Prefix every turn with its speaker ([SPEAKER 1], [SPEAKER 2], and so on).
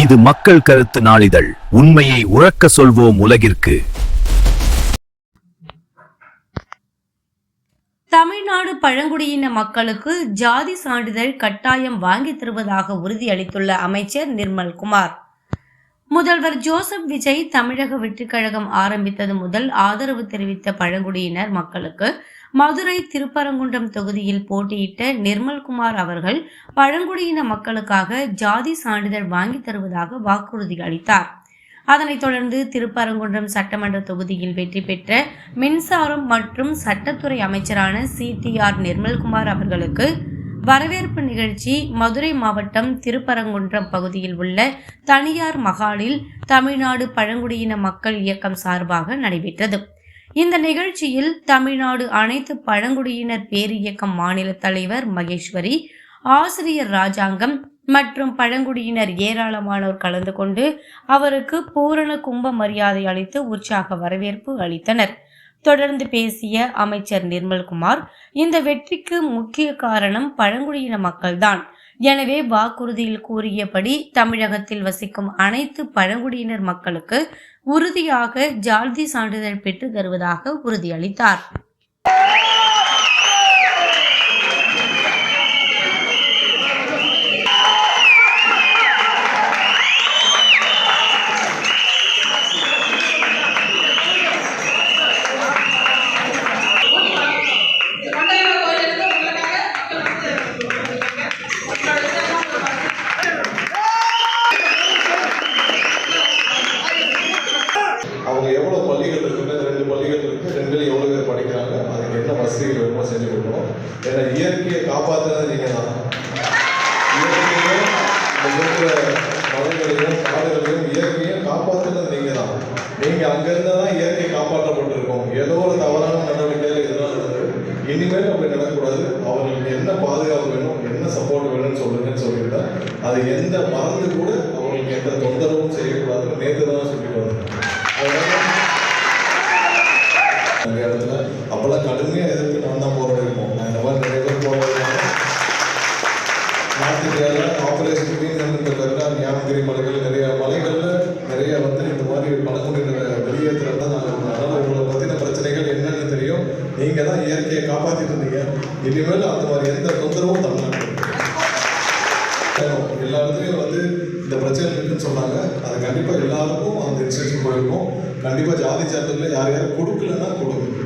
[SPEAKER 1] இது மக்கள் கருத்து நாளிதழ். உண்மையை உறக்க சொல்வோம் உலகிற்கு.
[SPEAKER 2] தமிழ்நாடு பழங்குடியின மக்களுக்கு ஜாதி சான்றிதழ் கட்டாயம் வாங்கி தருவதாக உறுதியளித்துள்ள அமைச்சர் நிர்மல்குமார். முதல்வர் ஜோசப் விஜய் தமிழக வெற்றிக் கழகம் ஆரம்பித்தது முதல் ஆதரவு தெரிவித்த பழங்குடியினர் மக்களுக்கு மதுரை திருப்பரங்குன்றம் தொகுதியில் போட்டியிட்ட நிர்மல்குமார் அவர்கள் பழங்குடியின மக்களுக்காக ஜாதி சான்றிதழ் வாங்கி தருவதாக வாக்குறுதி அளித்தார். அதனைத் தொடர்ந்து திருப்பரங்குன்றம் சட்டமன்ற தொகுதியில் வெற்றி பெற்ற மின்சாரம் மற்றும் சட்டத்துறை அமைச்சரான CTR நிர்மல்குமார் அவர்களுக்கு வரவேற்பு நிகழ்ச்சி மதுரை மாவட்டம் திருப்பரங்குன்றம் பகுதியில் உள்ள தனியார் மகாலில் தமிழ்நாடு பழங்குடியின மக்கள் இயக்கம் சார்பாக நடைபெற்றது. இந்த நிகழ்ச்சியில் தமிழ்நாடு அனைத்து பழங்குடியினர் பேரியக்கம் மாநில தலைவர் மகேஸ்வரி, ஆசிரியர் ராஜாங்கம் மற்றும் பழங்குடியினர் ஏராளமானோர் கலந்து கொண்டு அவருக்கு பூரண கும்ப மரியாதை அளித்து உற்சாக வரவேற்பு அளித்தனர். தொடர்ந்து பேசிய அமைச்சர் நிர்மல்குமார், இந்த வெற்றிக்கு முக்கிய காரணம் பழங்குடியின மக்கள்தான். எனவே வாக்குறுதியில் கூறியபடி தமிழகத்தில் வசிக்கும் அனைத்து பழங்குடியினர் மக்களுக்கு உறுதியாக ஜாதி சான்றிதழ் பெற்று தருவதாக உறுதியளித்தார்.
[SPEAKER 3] அவங்க எவ்வளோ பள்ளிகள் இருக்குன்னு 2 பள்ளிகள் இருக்குது, 2ல எவ்வளோ பேர் படிக்கிறாங்க, அதுக்கு என்ன வசதிகள் வேணுமோ செஞ்சு கொடுக்கணும். ஏன்னா இயற்கையை காப்பாற்றுறது நீங்கள் தான். இயற்கையும் இருக்கிற மலைகளையும் காடுகளையும் இயற்கையும் காப்பாற்றுறது நீங்கள் தான். நீங்கள் அங்கேருந்து தான் இயற்கை காப்பாற்றப்பட்டிருக்கோம். ஏதோ ஒரு தவறான நடவடிக்கைகள் இதெல்லாம் நடந்தது. இனிமேல் அப்படி நடக்கக்கூடாது. அவர்களுக்கு என்ன பாதுகாப்பு வேணும், என்ன சப்போர்ட் வேணும்னு சொல்லுங்கன்னு சொல்லியிருந்தேன். அது எந்த மறந்து கூட அவர்களுக்கு எந்த தொந்தரவும் செய்யக்கூடாதுன்னு நேற்று தான் சொல்லிட்டு வந்தேன். அந்த இடத்துல அப்பெல்லாம் கடுமையாக எதிர்த்து நான் தான் போராடி இருக்கோம். நான் இந்த மாதிரி நிறைய பேர் போராடுறாங்க. நாட்டுக்கு ஆபரேஷன் இந்த பேரில் ஞானகிரி மலைகள் நிறைய மலைகளில் நிறைய இந்த மாதிரி பழங்குடியினர் வெளியேற்றுறது தான் நாங்கள். அதனால் உங்களை பற்றின பிரச்சனைகள் என்னென்னு தெரியும். நீங்கள் தான் இயற்கையை காப்பாற்றிட்டு இருந்தீங்க. இனிமேல் அந்த மாதிரி எந்த தொந்தரவும் தமிழ்நாடு எல்லா இடத்துலையும் இந்த பிரச்சனை இருக்குன்னு சொன்னாங்க. அது கண்டிப்பாக எல்லாருக்கும் அந்த இன்ஸ்ட்ரக்ஷன் போயிருக்கும். கண்டிப்பாக ஜாதி சான்றிதழ் யார் யாரும் கொடுக்கலன்னா கொடுங்க.